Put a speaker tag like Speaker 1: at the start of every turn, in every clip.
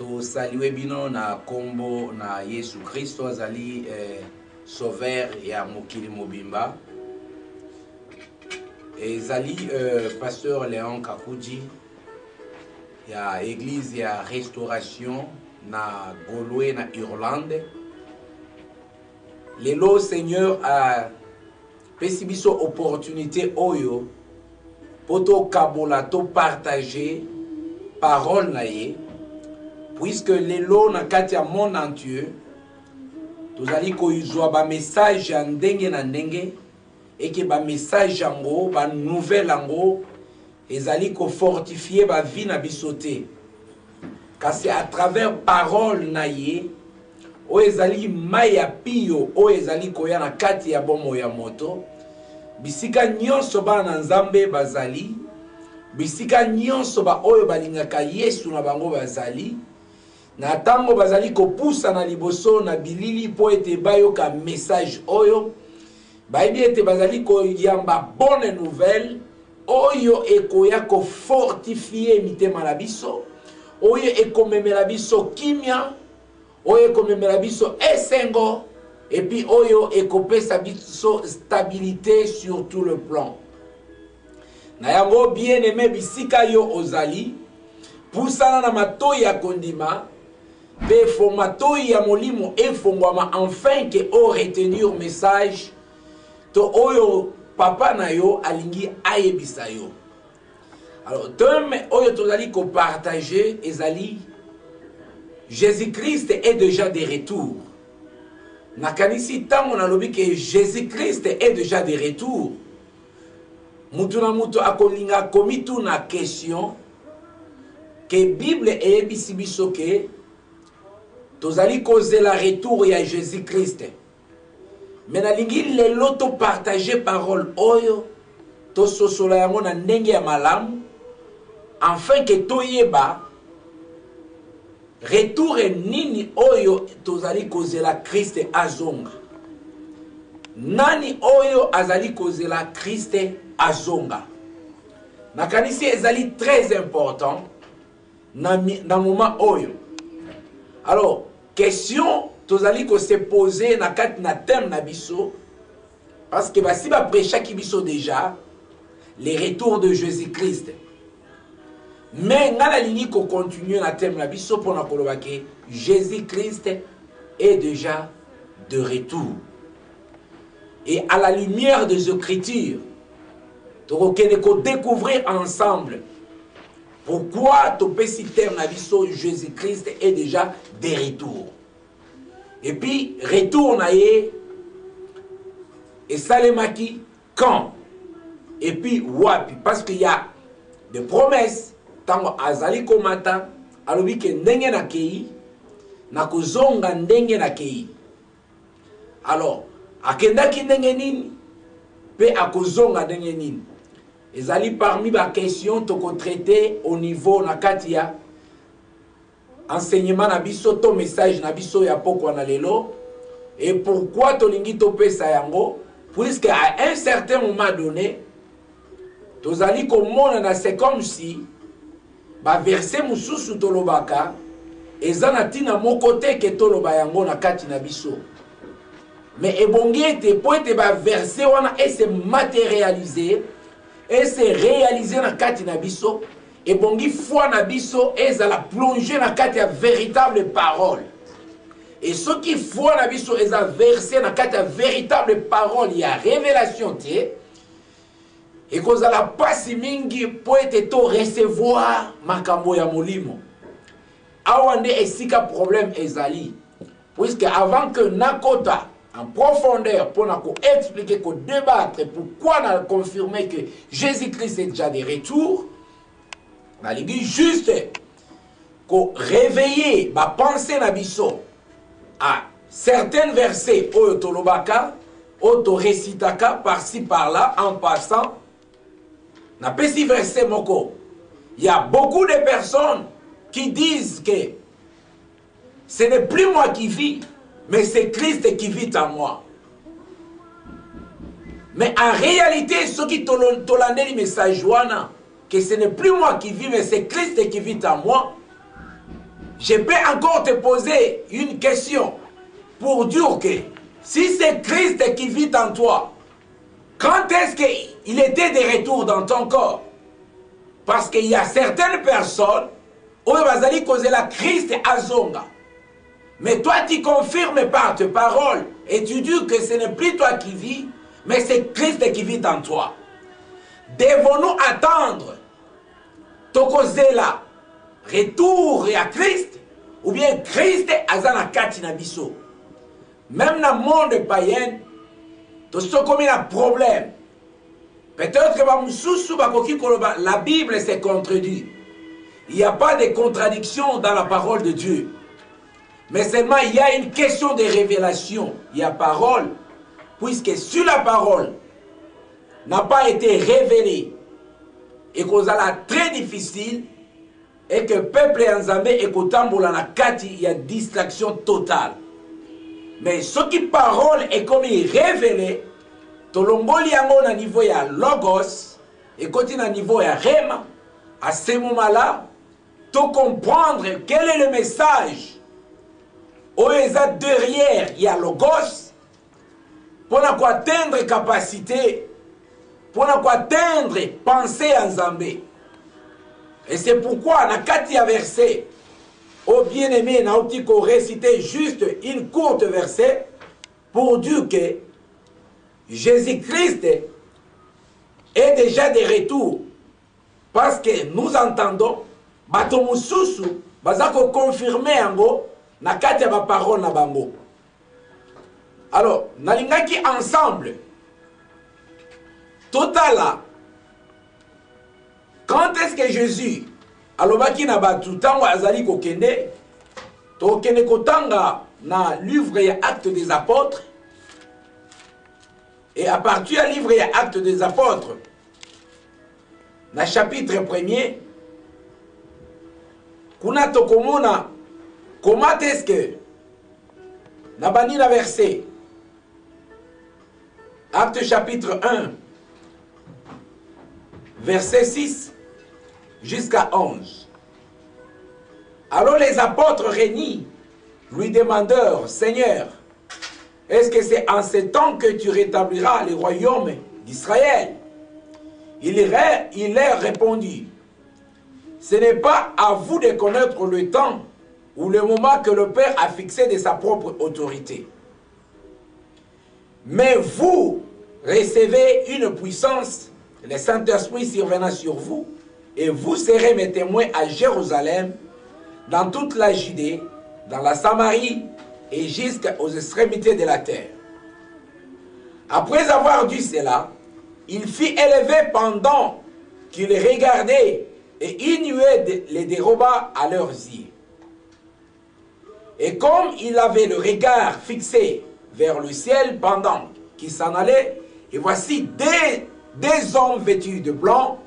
Speaker 1: To saluer bino na kombo na Yesu Christo azali sauveur ya mokili mobimba. Ezali pasteur Léon Kakudi ya église ya restauration na Gaulois na Irlande. Lelo Seigneur a pesi biso opportunité oyo poto kabola to partager parole na ye. Puisque lelo na kati ya monde entier tozali koizwa ba message ya ndenge na ndenge et que ba message yango ba nouvelle yango ezali ko fortifier ba vie na bisote kasi à travers parole na ye o ezali maya pio o ezali koya na kati ya bomo ya moto bisika nyonso ba na nzambe bazali bisika nyonso ba oyo balingaka Yesu na bango bazali na tango bazali kopusa na liboso na bilili po ete bayoka message oyo bayebi ete bazali koyamba bonne nouvelle oyo ekoya ko fortifier mitema na biso oyo ekomemela biso kimia oyo ekomemela biso esengo et puis oyo ekopesa biso stabilité sur tout le plan na yango bien aimé bisika yo ozali pusana na matoi ya kondima pe formatoi ya molimo efongwama enfin que o retenir message to oyo papa na yo alingi ayebisa yo. Alors thème oyo tozali ko partager ezali Jésus-Christ est déjà de retour. Nakanisi tango na lobi que Jésus-Christ est déjà de retour. Mutu na mutu akolinga komitu na question que Bible eyebisi biso ke tozali causer la retour ya Jésus-Christ. Mais nalingi lelo to partager parole oyo to sosola yango na ndenge ya malamu afin que toyeba retour nini oyo tozali causer la Christ azonga. Nani oyo azali causer la Christ azonga. Nakanisi ezali très important na moment oyo. Alors, question tozali ko se poser na kat na thème na biso parce que basi ba prêcha ki biso déjà les retours de Jésus-Christ. Mais ngala lini ko continuer na thème na biso pour na koloba ke Jésus-Christ est déjà de retour. Et à la lumière des Écritures, tokokende ko découvrir ensemble pourquoi topesi thème na biso Jésus-Christ est déjà de retour. Et puis retour na ye et salemaki quand et puis wapi parce qu'il y a des promesses tango azali komata alobi ke ndenge na kei na kozonga ndenge na kei. Alors akendaki ndenge nini pe akozonga ndenge nini ezali parmi ba question toko traiter au niveau na katia enseignement na biso to message na biso ya pokwa na lelo. Et pourquoi tolingi to pesa yango puisque à un certain moment donné tozali komona na c'est comme si ba verset mususu tolobaka ezana tina moko te ke toloba yango na kati na biso mais ebongi ete po ete ba verset wana et se matérialiser et se réaliser na kati na biso et bongi foi na biso ezala plonger na kati ya véritable parole. Et ce qui foi na biso eza versé na kati ya véritable parole ya révélation te et kozala pasi mingi po ete to recevoir makambo ya molimo. Awa nde esika problème ezali puisque avant que nakota en profondeur pour nous expliquer, pour débattre pourquoi on a confirmé que Jésus-Christ est déjà de retour, on a dit juste qu'on réveiller ma pensée nabiso à certains versets autolobaka, autorécitaka par-ci par-là en passant. Na petit verset moko. Il y a beaucoup de personnes qui disent que ce n'est plus moi qui vis, mais c'est Christ qui vit en moi. Mais en réalité, ce qui t'olande le message, que ce n'est plus moi qui vis, mais c'est Christ qui vit en moi. je peux encore te poser une question pour dire que si c'est Christ qui vit en toi, quand est-ce qu'il était de retour dans ton corps? Parce qu'il y a certaines personnes où bazali causer la Christ azonga. Mais toi tu confirmes par tes paroles et tu dis que ce n'est plus toi qui vis, mais c'est Christ qui vit en toi. Devons-nous attendre tokozela retour à Christ ou bien Christ azana kati na biso? Même dans le monde païen, tout ce comme un problème. Peut-être que la Bible s'est contredit. Il n'y a pas de contradiction dans la parole de Dieu. Mais seulement il y a une question de révélation. Il y a parole, puisque sur la parole n'a pas été révélée et que c'est très difficile et que le peuple Nzambe ekotambola na kati, il y a distraction totale. Mais ce qui parole est comme révélé, tolomboli yango na niveau ya logos et côté na niveau ya rema, à ce moment-là, tu comprendre quel est le message où il y a derrière, il y a logos, pour atteindre capacité, pour atteindre pensée en Zambé. Et c'est pourquoi, dans 4e verset, au bien-aimé, Nautiko réciter juste une courte verset pour dire que Jésus-Christ est déjà de retour. Parce que nous entendons, Batomususu, Bazako confirmer ango, na kati ya parole na bango. Alors, nalingaki ensemble, totala, quand est-ce que Jésus, alobaki na batu tango azali kokende, to kende kotanga na livre ya Actes des Apôtres, et à partir du livre ya Actes des Apôtres, na chapitre 1er, kuna tokomona comment est-ce que na bani na verset Actes chapitre 1 verset 6 jusqu'à 11. Alors les apôtres réunis lui demandèrent: Seigneur, est-ce que c'est en ce temps que tu rétabliras le royaume d'Israël? Il leur répondit: ce n'est pas à vous de connaître le temps ou le moment que le Père a fixé de sa propre autorité. Mais vous recevez une puissance, le Saint-Esprit survenant sur vous, et vous serez mes témoins à Jérusalem, dans toute la Judée, dans la Samarie et jusqu'aux extrémités de la terre. Après avoir dit cela, il fit élever pendant qu'il regardait, et une nuée les déroba à leurs yeux. Et comme il avait le regard fixé vers le ciel pendant qu'il s'en allait, et voici des hommes vêtus de blanc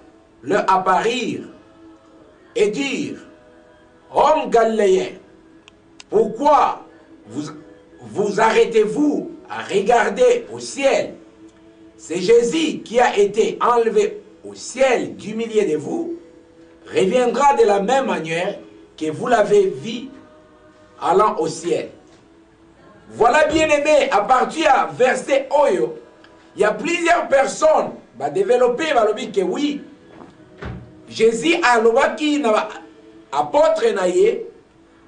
Speaker 1: leur apparirent et dirent: Hommes galiléens, pourquoi vous arrêtez-vous à regarder au ciel? C'est Jésus qui a été enlevé au ciel du milieu de vous, reviendra de la même manière que vous l'avez vu allant au ciel. Voilà, bien aimé, à partir du verset Oyo, il y a plusieurs personnes qui vont développer que oui, Jésus a l'obaki apôtre naye,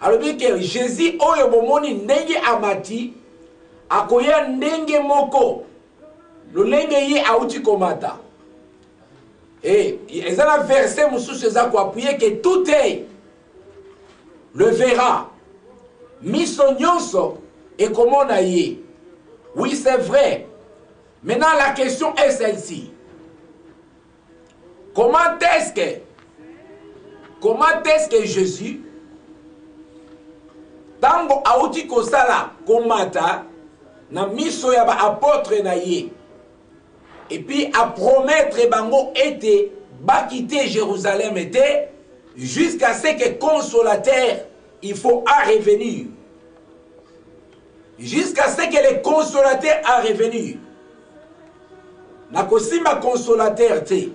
Speaker 1: alors que Jésus Oyo bomoni ndenge amati, akoya ndenge moko, le ndenge ye auti komata. Et il y a un verset qui appuie que tout est le verra. Misonyonso et comment naye. Oui, c'est vrai. Maintenant, la question est celle-ci. Comment est-ce que Jésus, tango auti kosala komata, na miso ya ba apôtre naye, et puis à promettre bango était ba quitter Jérusalem était jusqu'à ce que consolateur il faut à revenir, jusqu'à ce que le consolateur a revenu. Na kosima consolateur te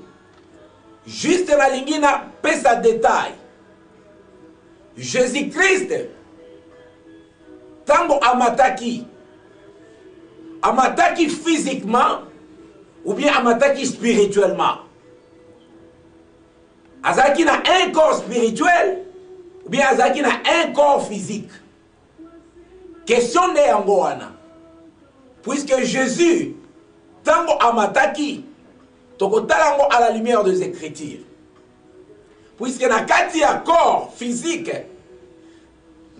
Speaker 1: juste la lingina pesa détail Jésus-Christ, tango amataki physiquement ou bien amataki spirituellement. Azaki na un corps spirituel ou bien azaki na un corps physique. Question de yango wana. Puisque Jésus, tango amataki, tokotalango à la lumière des Écritures. Puisque na kati ya corps physique,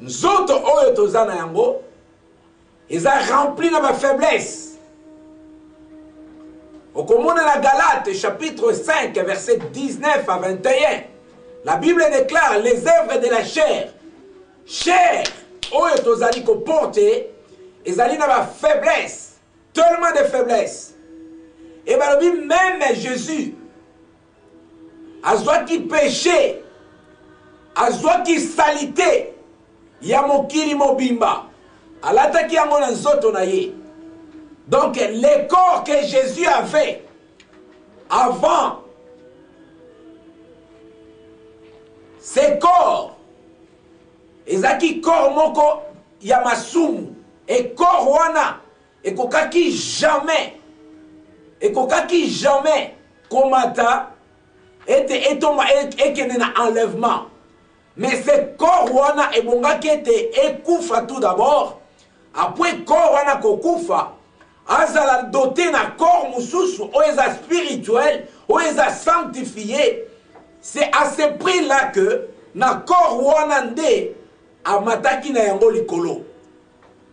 Speaker 1: nzoto oyo tozana yango, eza rempli na ba faiblesse. Okomona na Galates chapitre 5 verset 19 à 21. La Bible déclare les œuvres de la chair. Chair oyo tozali ko porter, ezali na ba faiblesse, tellement de faiblesse. Et bien même Jésus azwaki péché, azwaki salité ya mokili mobimba, alataki yango na nzoto na ye. Donc les corps que Jésus avait avant, ces corps ezaki corps moko ya masumu, et corps wana ekokaki jamais komata ekene na enlèvement. Mais ce corps wana ebongaki ete ekufa tout d'abord. Après corps wana kokufa, azala doté na corps mususu oyo eza spirituel, oyo eza sanctifié. C'est à ce prix-là que na corps wana nde amataki na yango likolo.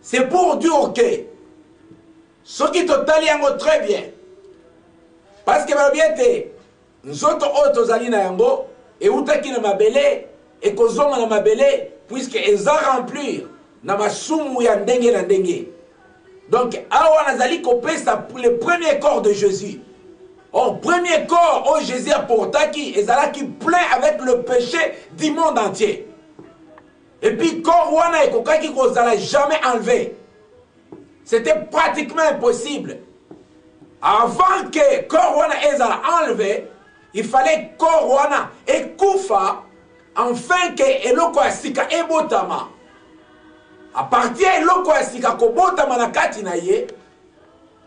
Speaker 1: C'est pour dire que ce qui totali yango très bien. Parce que bien te nzoto oyo tozali na yango eutaki na mabele ekozonga na mabele, puisque eza remplir na masumu ya ndenge na ndenge. Donc awa nazali kopesa le premier corps de Jésus. Or premier corps oyo Jésus aportaki ezalaki plein avec le péché du monde entier. Et puis corps wana ekokaki kozala jamais enlevé. C'était pratiquement impossible. Avant que corps wana ezala enlevé, il fallait corps wana ekufa, afin que eloko ya sika ebotama. À partir eloko ya sika kobotama na kati na ye,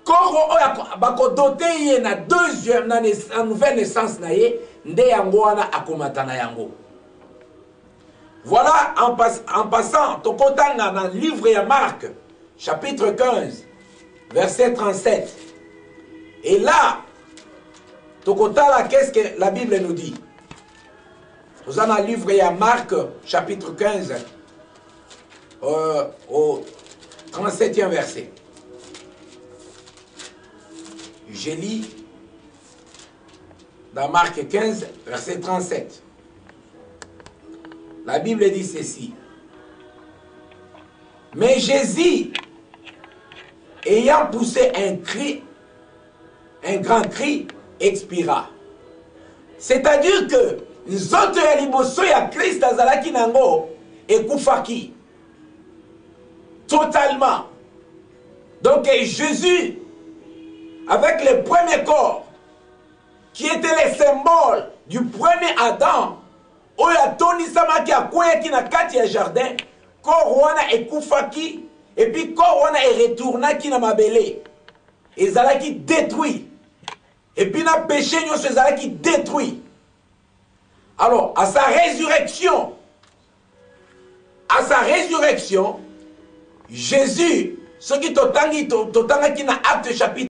Speaker 1: corps oyo bakodote ye na deuxième na nouvelle naissance na ye, nde yango wana akomata na yango. Voilà, en passant, tokotanga dans le livre de Marc, chapitre 15, verset 37. Et là, tokotala, qu'est-ce que la Bible nous dit? Nous avons dans le livre de Marc, chapitre 15, au 37e verset. Je lis dans Marc 15, verset 37. La Bible dit ceci. Mais Jésus, ayant poussé un grand cri, expira. C'est-à-dire que nzoto ya liboso ya Christ azalaki nango ekufaki totalement. Donc Jésus, avec le premier corps, qui était le symbole du premier Adam, oyo atonisamaki akweyaki na kati ya jardin, corps wana ekufaki, et puis corps wana retournaki na mabele, ezalaki détruit. Et puis na péché nyonso ezalaki détruit. Alors à sa résurrection, Jésus, ce qui totangaki na acte chapitre